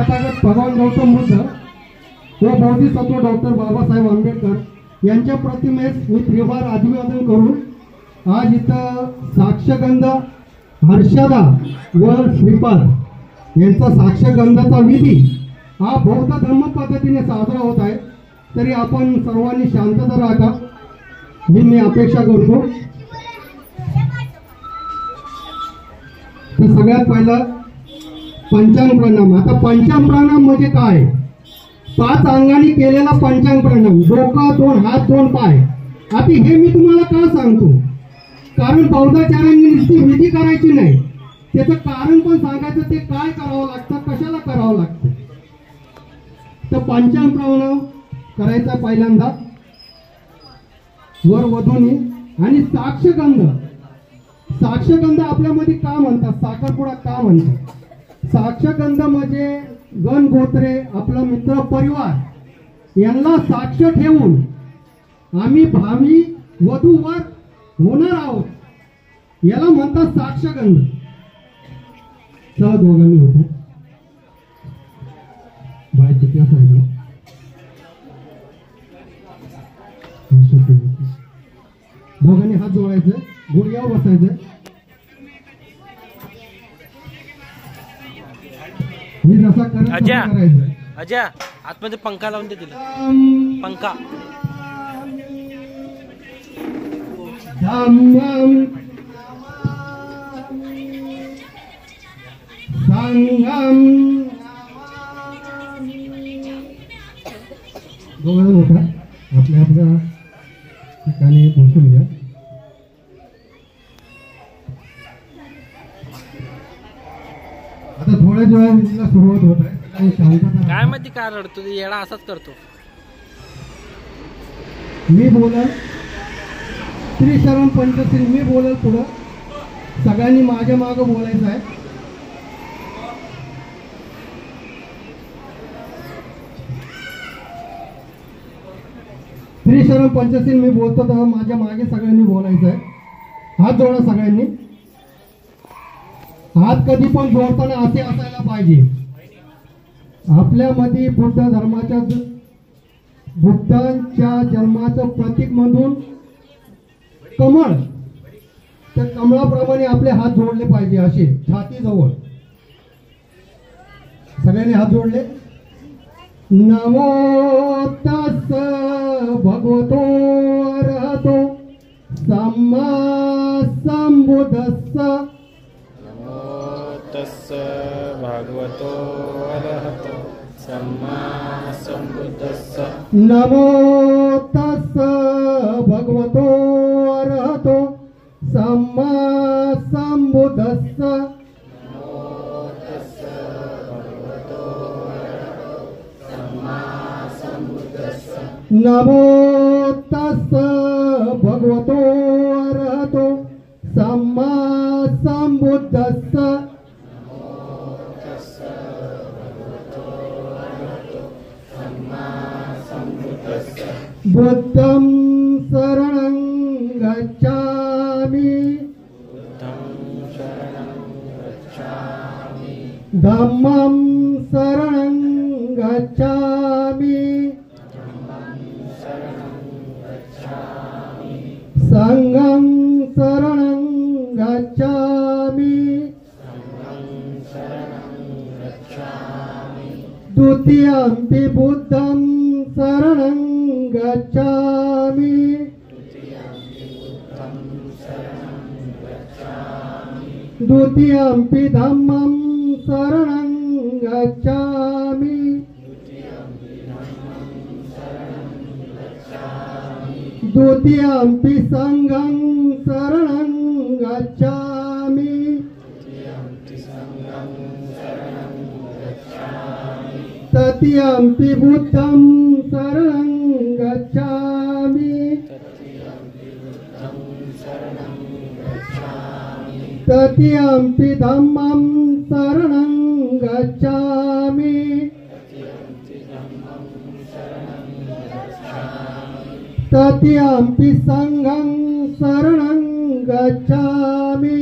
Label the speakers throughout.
Speaker 1: तथागत भगवान गौतम बुद्ध व बोधिसत्व डॉक्टर बाबासाहेब आंबेडकर यांच्या प्रतिमेस मी प्रियभार अभिवादन करून आज इथं साक्षगंध हर्षदा व श्रीपाद यांचा साक्षगंधाचा विधी हा बौद्ध धर्म पद्धतीने साजरा होत आहे. तरी आपण सर्वांनी शांतता राखा ही मी अपेक्षा करतो. तर सगळ्यात पहिला पंचांग प्रणाम. आता पंचांग प्रणाम म्हणजे काय? 5 अंगांनी केलेला पंचांग प्रणाम, डोकं, 2 हात 2 पाय. आता हे मी तुम्हाला का सांगतो? कारण बौद्धाचार्यांनी नुसती विधी करायची नाही, त्याचं कारण पण सांगायचं, ते काय करावं लागतं, कशाला करावं लागतं. तर पंचांग प्रणाम करायचा पहिल्यांदा वर वधूंनी. आणि साक्षगंध, साक्षगंध आपल्यामध्ये का म्हणतात, साखरपुडा का म्हणतात? साक्षगंध म्हणजे गण गोत्रे, आपला मित्र परिवार यांना साक्ष ठेवून आम्ही भावी वधूवर होणार आहोत, याला म्हणतात साक्षगंध. चला दोघांनी होतो बाय त्या साईडला दोघांनी हात जोडायचे, गुडघ्यावर बसायचं. मी जसा करायचं.
Speaker 2: अजय आतमध्ये पंखा लावून दे तिला, पंखा.
Speaker 1: धम्मं संघं दोघं मोठा आपल्या आपल्या ठिकाणी बसून घ्या. आता थोड्या वेळाला सुरुवात होत आहे. शांतता.
Speaker 2: काय माहिती काय रडतो येडा असाच करतो.
Speaker 1: मी बोलल त्रिशरण पंचशील, मी बोलल पुढं, सगळ्यांनी माझ्या मागं बोलायचं आहे. त्रिशरण पंचशील मी बोलतो तर माझ्या मागे सगळ्यांनी बोलायचं आहे. हात जोडा सगळ्यांनी. हात कधी पण जोडताना असे असायला पाहिजे. आपल्यामध्ये बुद्धांच्या जन्माचं प्रतीक म्हणून कमळ, त्या कमळाप्रमाणे आपले हात जोडले पाहिजे, असे छाती जवळ. सगळ्यांनी हात जोडले. नमो तस् भगवतो अरहतो सम्मा संबुद्धस्स.
Speaker 2: नमो तस् भगवतो अरहतो सम्मा संबुद्धस्स.
Speaker 1: नमो तस् भगवतो अरहतो सम्मा संबुद्धस्स. नमो तस् भगवतो अरहतो सम्मा संबुद्धस्स. बुद्धं शरणं गच्छामि, धम्मं शरणं गच्छामि, संघं शरणं गच्छामि, द्वितीयंपि बुद्धं शरणं गच्छामि, द्वितीयंपि धम्मं शरणं गच्छामि, द्वितीयंपि संघं शरणं गच्छामि, तृतीयंपि बुद्धं शरणं गच्छामि, तृतीयंपि धम्मं शरणं गच्छामि, तृतीयंपि संघं शरणं गच्छामि,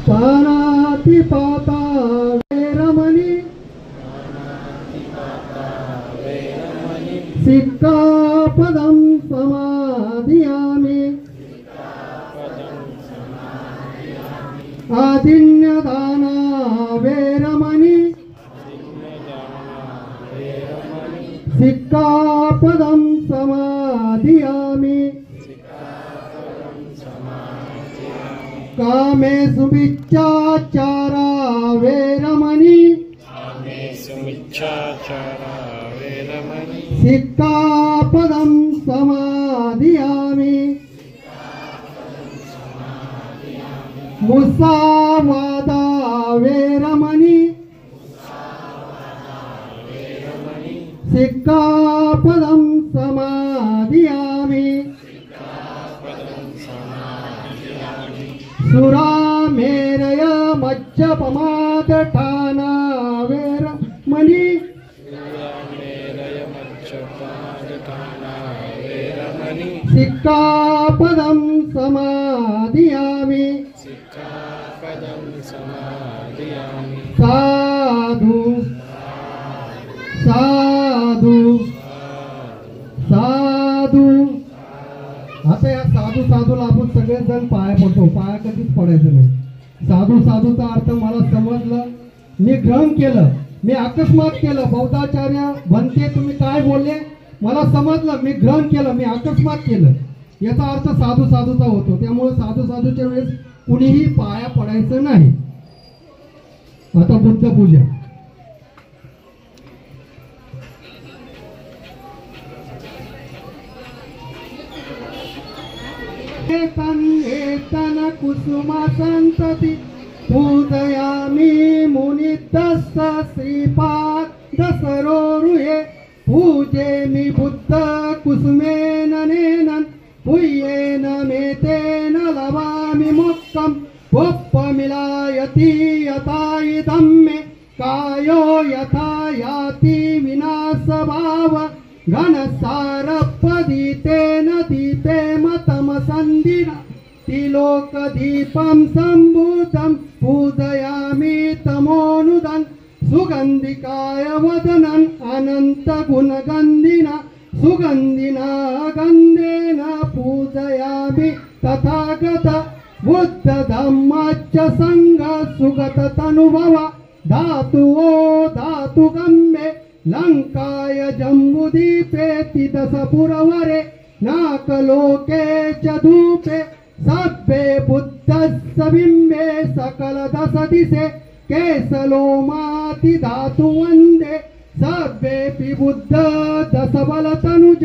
Speaker 1: पानातिपाता वेरमणि सिक्कापदं समादियामि आदिन्यदाना वेरमणि सिक्कापदं समादियामि कामेषु मिच्छाचारा वेरमणि सिक्कापदं समादियामि मुसावादा वेरमणि सिक्कापदं समादियामि सुरामेरय मज्जपमादठाना वेरमणि सिक्कापदं समादियामि साधु साधु साधु आता या साधू साधूला आपण सगळेजण पाया पडतो, पाया कधीच पडायचं नाही. साधू साधूचा अर्थ मला समजलं, मी ग्रहण केलं, मी अकस्मात केलं. बौद्धाचार्य म्हणते तुम्ही काय बोलले मला समजलं, मी ग्रहण केलं, मी अकस्मात केलं. याचा अर्थ साधू साधूचा होतो. त्यामुळे साधू साधूच्या वेळेस कुणीही पाया पडायचं नाही. आता बुद्ध पूजा. एतन कुसुमा संतति पूजयामि मुनितस्स श्रीपाद दसरोरुहे पूजेमि बुद्ध कुसुमेन नेनन पुय्येन मेतेन लवामि मोक्षं वप्पमिलायति यथा इदं मे कायो यथा याति विनाशभाव घनसारपदितेन दीपे मतमसन्दिना तिलोकदीपं सम्भूतं पूजयामि तमोनुदन् सुगन्धिकाय वदनन् अनन्तगुणगन्धिना सुगन्धिना गन्धेन पूजयामि तथागत बुद्ध धम्मच्च संघ सुगत तनुभव धातुओ धातुगम्ये लंकाय जम्बुदीपे तिदशपुरवरे नाकलोके च धूपे सभ्ये बुद्धस्य बिम्बे सकल दश दिशे केसलोमाति धातु वन्दे सभ्येऽपि बुद्ध दशबल तनुज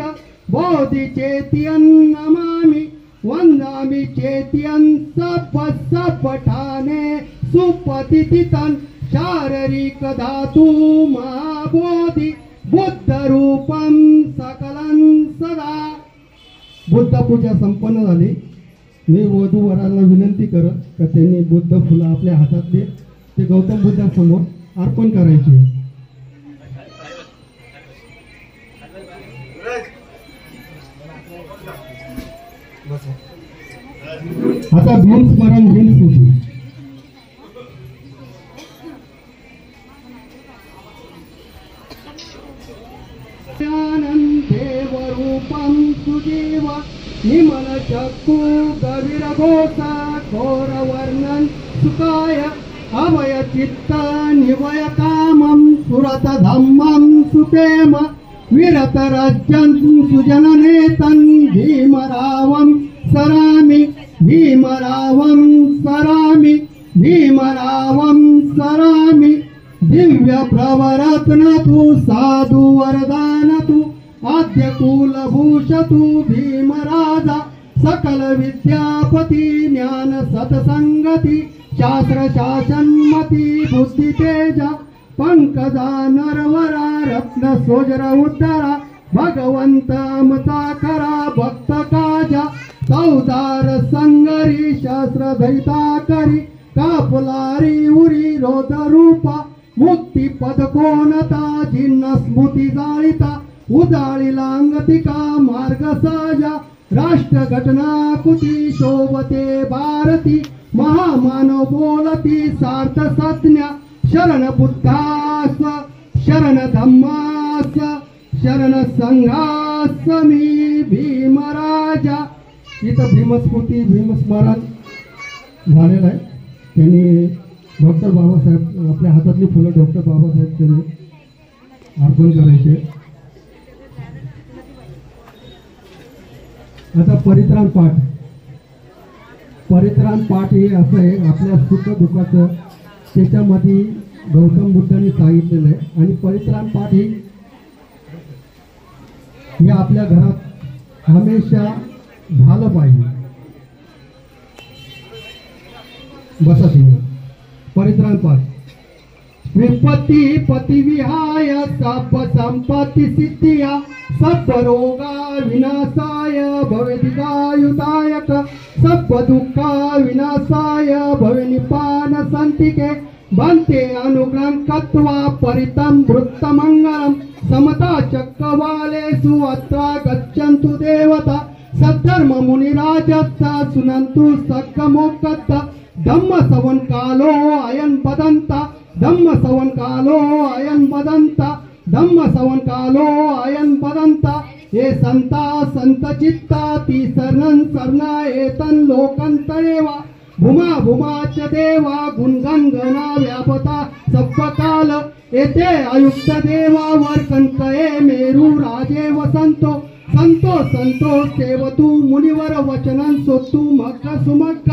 Speaker 1: बोधि चेत्यं नमामि वन्दामि चेत्यं सपठाने सुपतिथितं शारीरिक धातु महाबोधि बुद्ध रूपं सकलं सदा. बुद्ध पूजा संपन्न झाली. मी वधू वराला विनंती करत का त्यांनी बुद्ध फुलं आपल्या हातातले ते गौतम बुद्धासमोर अर्पण करायचे. आता भीम स्मरण भीम स्तुती. देवरूपं सुजीव निमल चक्षु गवीर घोषा घोरवर्णन सुखाय अवय चित्त निवय कामं सुरत धम्मं सुप्रेम विरत राज्यं सुजननेतं भीमरावं सरामि भीमरावं सरामि भीमरावं सरामि. दिव्य प्रवरत्न तु साधु वरदान तु आद्य कुलभूष तु भीमराजा सकल विद्यापति ज्ञान सत्संगति शास्त्र शासनमति बुद्धि तेज पंकजा नरवरा रत्न सोजरा उद्धरा भगवंत अमता करा भक्त काजा चौदार संगरी शास्त्र दैता करी कापलारी उरी रोध रूपा मुक्ती पद कोणता जिन्न स्मृती जाळिता उजाळीला अंगतिका मार्ग साजा राष्ट्र घटना कुती शोभते भारती महामानव बोलत होती सार्थ संज्ञा शरण बुद्धास शरण धम्मास शरण संघास मी भीमराजा. इथं भीमस्मृती भीमस्मरण झालेलं आहे. त्यांनी डॉक्टर बाबासाहेब आपल्या हातातली फुलं डॉक्टर बाबासाहेब त्यांनी अर्पण करायचे. आता परित्राण पाठ. परित्राण पाठ हे असं आहे आपल्या सुख दुःखाचं त्याच्यामध्ये गौतम बुद्धांनी सांगितलेलं आहे. आणि परित्राण पाठ हे आपल्या घरात हमेशा झालं पाहिजे. बसा तुम्ही. परित्राण पाठ. विपत्ती पतिविहाय सब संपत्ति सिद्धिया सब रोगा विनाशाय भवेदिदायुदायक सब दुःखा विनाशाय भवे निपान संतिके बंते अनुग्रहकत्वा परितं वृत्तमंगलम समता चक्रवालेषु अत्र गच्छन्तु देवता सद्धर्म मुनिराजत्ता सुनन्तु सक्कमोक्कत्त धम्म सवन कालो अयन बदंता धम्म सवन कालो अयन बदंता धम्म सवन कालो अयन बदंता. हे संता संत चित्ता ती शरण शरणा एतन लोकंतरेवा भूमा भूमाच देवा गुणगणगणा व्यापता सप्पकाल येते आयुक्त देवावर कंकये मेरू राजे वसंतो संतो संतो सेवतु मुनिवर वचनं सोतु मक्क सुमक्क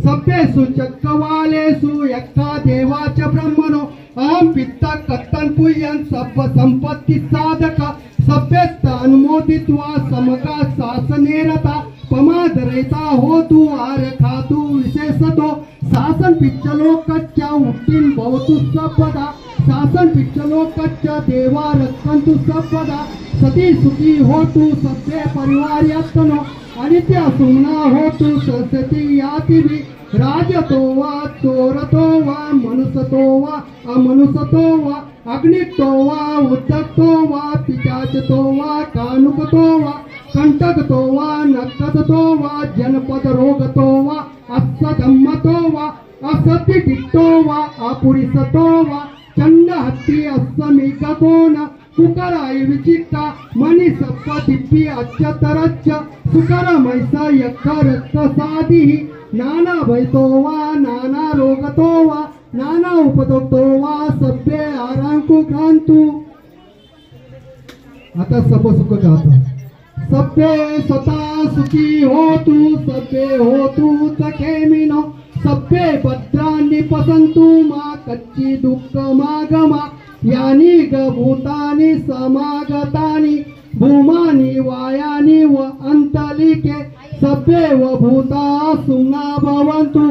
Speaker 1: सभ्येषु चक्रवालेषु यक्का देवाच ब्रह्मणो अहम पित्त कत्तन पुयन सब संपत्ति साधक सभ्यस्त अनुमोदित्वा समका शासनेरता पमाद रहता हो तू आर खातु विशेषतो शासन पिच्चलो कच्चा उत्तीन भवतु सबदा शासन पिच्चलो कच्चा देवा रक्षन्तु सबदा सती सुखी हो तू सभ्य परिवार यत्नो अनित्य सुमना हो तू सरस्वती याति भी राजतो वा चोरतो वा मनुसतो वा अमनुसतो वा अग्नितो वा उद्धतो वा पिचाचतो वा कानुकतो वा कंटकतो वा नक्कतो वा जनपद रोगतो वा अस्सधम्मतो वा असत्तिटिक्तो वा अपुरिसतो वा चंड हत्ती अस्समिककोन कुकराई विचिक्का मनी सप्पा दिप्पी अच्चतरच्च सुकर मैसा यक्का रक्त साधी नाना भयतो वा नाना रोगतो वा नाना उपदतो वा सभ्य आरांकु क्रांतु. आता सब सुख गाता. सभ्य स्वतः सुखी हो तू सभ्य हो तू सखेमिनो सभ्य भद्रांनी पसंतु मा कच्ची दुःख मागमा यानी ग भूतानी समागतानी भूमानी वायानी व अंतलिके सभ्ये व भूता सुना भवन्तु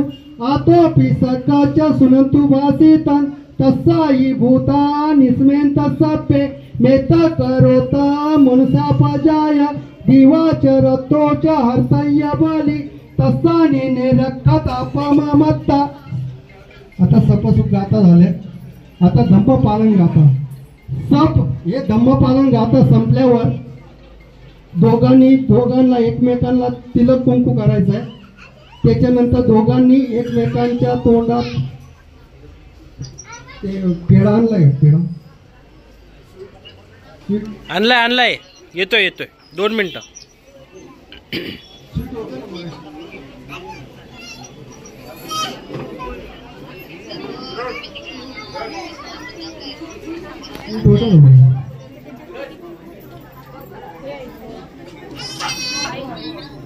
Speaker 1: आतोपि सकच सुनन्तु भासितं तस्सायि भूता निस्मेन्त सभ्ये मेता करोत मनुष्यापजाय दिवाचरतो च हर्तय्य बलि तस्सानि निरक्षत अपममत्ता. आता सपसुख गाता झाले. आता धम्मपालन गाता. सप हे धम्मपालन गाता संपल्यावर दोघांना एकमेकांना तिलक कुंकू करायचं आहे. त्याच्यानंतर दोघांनी एकमेकांच्या तोंडात ते पेढा आणलाय. पेढा
Speaker 2: आणलाय येतोय 2 मिनिटं.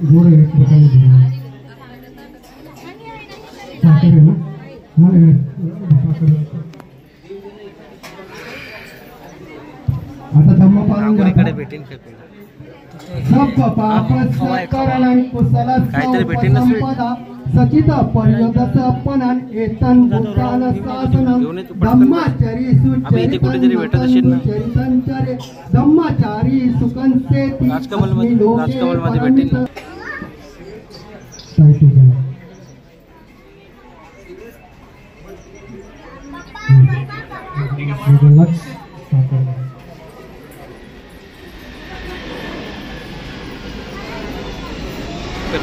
Speaker 1: गोड एक प्रकारे साखर आहे ना. आता धम्मपालन
Speaker 2: राघोरीकडे भेटेन का
Speaker 1: सब पाप सकरण कुशल
Speaker 2: काहीतरी भेटेन ना स्वीट.
Speaker 1: सचित पर्यदसपनान एतन भूतान शासनम धम्माचारी सुचरितंचरे धम्माचारी सुकंसेति
Speaker 2: राजकमल मध्ये भेटेल ना.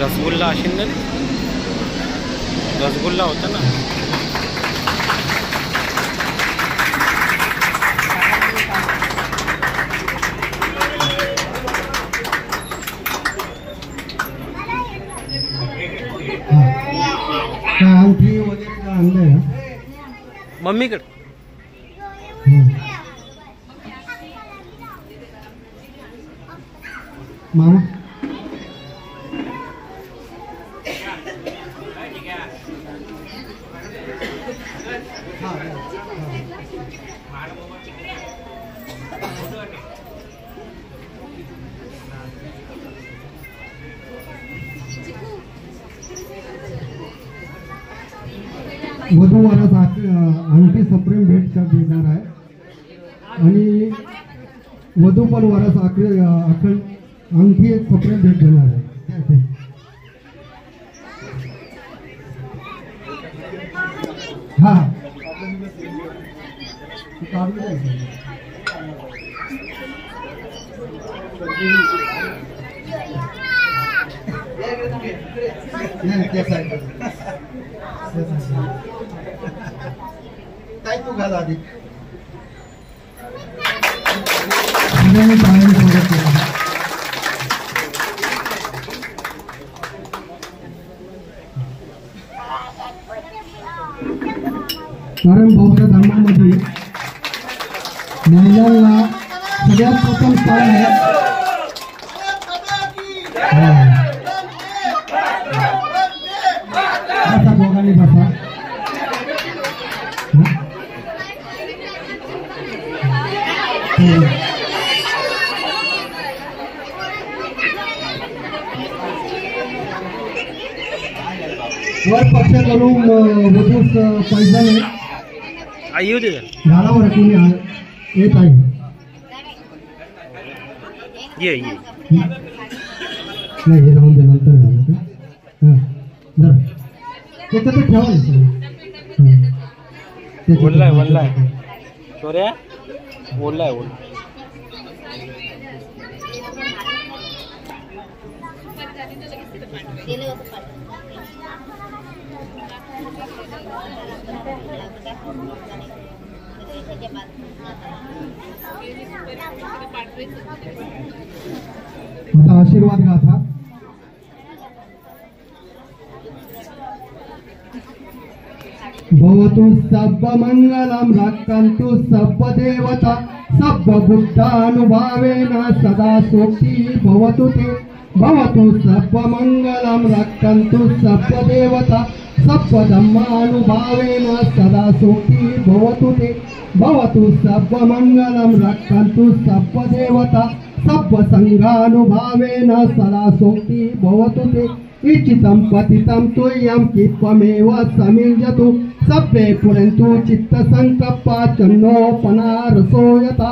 Speaker 2: रसगुल्ला असेल ना. रसगुल्ला होता ना.
Speaker 1: आणलंय का?
Speaker 2: मम्मीकडे
Speaker 1: मामा वधू वरास अंगठी सप्रेम भेट देणार आहे आणि वधू पण वरास अंगठी सप्रेम भेट देणार आहे. हा काय तू घाल आधी कारण बौद्ध धर्मामध्ये महिलांना सगळ्यात प्रथम स्थान आहे. बसा दोघांनी बसा. वर पक्ष करून वधूस पैजाने
Speaker 2: आई येऊ दे
Speaker 1: झाडावर कोणी येत आहे.
Speaker 2: ये
Speaker 1: नाही हे राहून दे नंतर झालं का त्याच्यात ठेवा
Speaker 2: बोललाय शौर्या बोललाय
Speaker 1: आता आशीर्वाद गाथा. भवतु सब्ब मंगलम रक्षन्तु सब्ब देवता सब्ब बुद्धानुभावेन सदा सोक्ति भवतु ते. भवतु सब्ब मंगलम रक्षन्तु सब्ब देवता सब्ब धम्मानुभावेन सदा सोक्ति भवतु ते. भवतु सब्ब मंगलम रक्षन्तु सब्ब देवता सब्ब संघानुभावेन सदा सोक्ति भवतु ते. इच्छितं पतितं तुयं कित्वमेव समिञ्जतु सब्बे पुरन्तु चित्तसङ्कप्पा चन्नोपना रसोयता.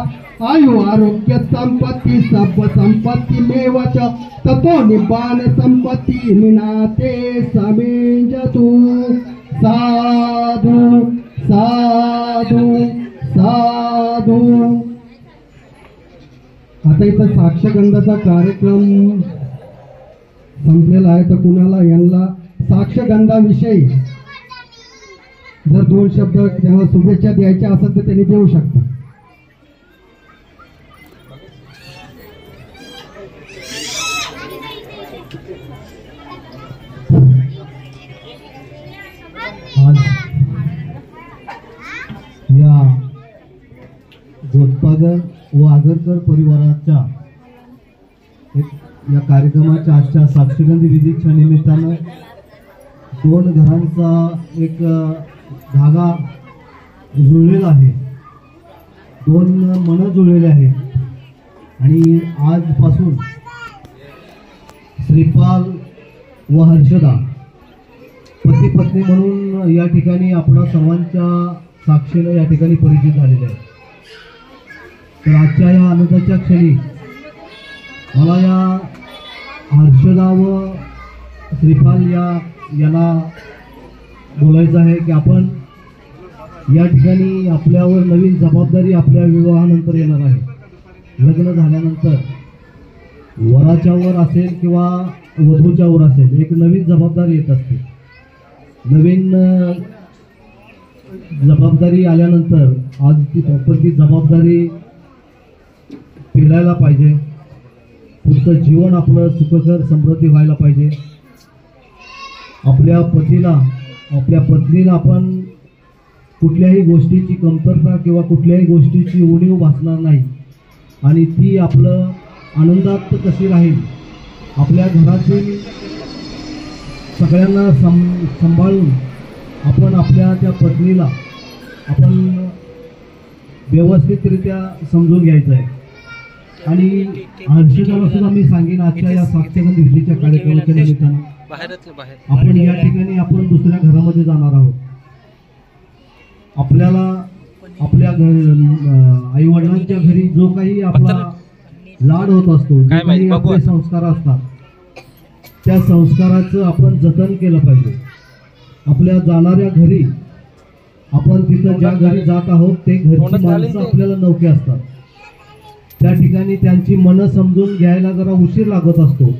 Speaker 1: आयु आरोग्य संपत्ति सब्ब संपत्तिमेव च ततो निब्बान संपत्ति मिनाते समिञ्जतु. साधु साधु साधु. आता इथं साक्षगंधाचा कार्यक्रम संपलेला आहे तर कुणाला यांना साक्षगंधाविषयी जर 2 शब्द त्यांना शुभेच्छा द्यायच्या असेल तर त्यांनी देऊ शकतात. आज या जोत्पागर व आगरकर परिवाराच्या या कार्यक्रमाच्या आजच्या साक्षगंधी विधीच्या निमित्तानं 2 घरांचा एक धागा जुळलेला आहे. 2 मन जुळलेले आहेत आणि आजपासून श्रीपाल व हर्षदा पती पत्नी म्हणून या ठिकाणी आपणा सर्वांच्या साक्षीनं या ठिकाणी परिचित झालेले आहेत. तर आजच्या या आनंदाच्या क्षणी मला या हर्षदा व श्रीपाल याला बोलायचं आहे की आपण या ठिकाणी आपल्यावर नवीन जबाबदारी आपल्या विवाहानंतर येणार आहे. लग्न झाल्यानंतर वराच्या वर असेल किंवा वधूच्या वर असेल एक नवीन जबाबदारी येत असते. नवीन जबाबदारी आल्यानंतर आज ती जबाबदारी पेलायला पाहिजे. पुढचं जीवन आपलं सुखकर समृद्धी व्हायला पाहिजे. आपल्या पतीला
Speaker 3: आपल्या पत्नीला आपण कुठल्याही गोष्टीची कमतरता किंवा कुठल्याही गोष्टीची उणीव भासणार नाही आणि ती आपलं आनंदात कशी राहील, आपल्या घरातील सगळ्यांना सांभाळून आपण आपल्या त्या पत्नीला आपण व्यवस्थितरित्या समजून घ्यायचं आहे. आणि हर्षदाला सुद्धा मी सांगेन आजच्या या साक्षगंध विधीच्या कार्यक्रमाच्या निमित्तानं आपण या ठिकाणी आपण दुसऱ्या घरामध्ये जाणार आहोत. आपल्याला आपल्या आई वडिलांच्या घरी जो काही आपला लाड होत असतो, जे काही आपले संस्कार असतात, त्या संस्काराचं आपण जतन केलं पाहिजे. आपल्या जाणाऱ्या घरी आपण तिथं ज्या घरी जात आहोत ते घरची माणसं आपल्याला नौके असतात. त्या ठिकाणी त्यांची मनं समजून घ्यायला जरा उशीर लागत असतो.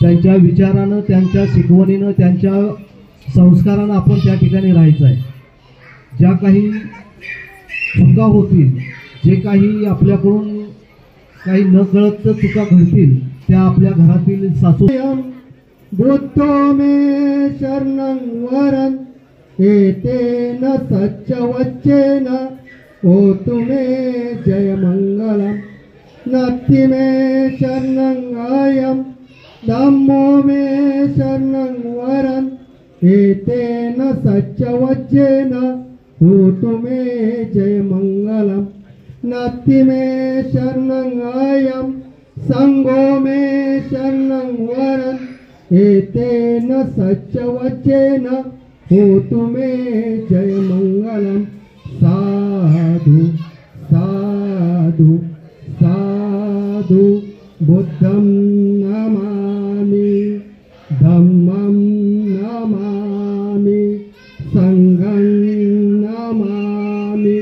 Speaker 3: त्यांच्या विचारानं, त्यांच्या शिकवणीनं, त्यांच्या संस्कारानं आपण त्या ठिकाणी राहायचं आहे. ज्या काही चुका होतील, जे काही आपल्याकडून काही न कळत चुका घडतील, त्या आपल्या घरातील सासू
Speaker 1: बुद्धो मे शरणं वरं एतेन सच्चवच्चेन होतु मे जय मंगलम. नास्ति मे शरणं अयं धम्मो मे शरणं वरं एतेन सच्चवच्चेन होतु मे जय मंगलम. नास्ति मे शरणं अयं संघो मे शरणं वरं एतेन सच्चवच्चेन होतु मे जय मंगलम. साधु साधु साधु बुद्धं नमामि धम्मं नमामि संघं नमामि.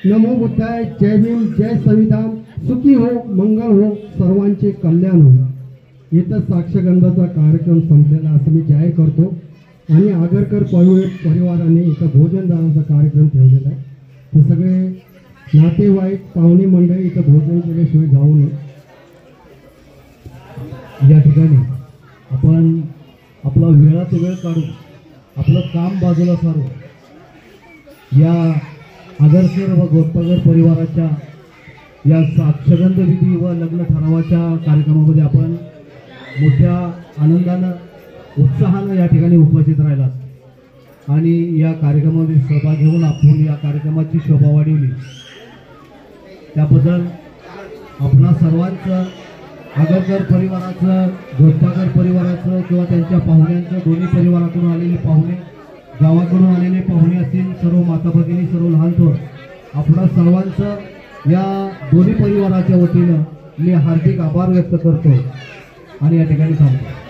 Speaker 1: नमो बुद्धाय. जय भीम, जय संविधान. सुखी हो, मंगल हो, सर्वांचे कल्याण हो. इथं साक्षगंधाचा कार्यक्रम संपलेला असं मी जाहीर करतो. आणि आगरकर परिवाराने इथं भोजनदानाचा कार्यक्रम ठेवलेला आहे. तर सगळे नातेवाईक पाहुणे मंडळी इथं भोजन केल्याशिवाय जाऊ नये.
Speaker 3: या ठिकाणी आपण आपला वेळात वेळ काढून आपलं काम बाजूला सारून या आगरकर व गोत्तागर परिवाराच्या या साक्षगंध विधी व लग्न ठरावाच्या कार्यक्रमामध्ये आपण मोठ्या आनंदानं, उत्साहानं या ठिकाणी उपस्थित राहिला आणि या कार्यक्रमामध्ये सहभाग घेऊन आपण या कार्यक्रमाची शोभा वाढवली. त्याबद्दल आपणा सर्वांचं, आगरकर परिवाराचं, गोत्तागर परिवाराचं किंवा त्यांच्या पाहुण्यांचं, दोन्ही परिवारातून आलेले पाहुणे, गावाकडून आलेले पाहुणे असतील, सर्व माता भगिनी, सर्व लहान थोर, आपणा सर्वांचं या दोन्ही परिवाराच्या वतीनं मी हार्दिक आभार व्यक्त करतो आणि या ठिकाणी थांबतो.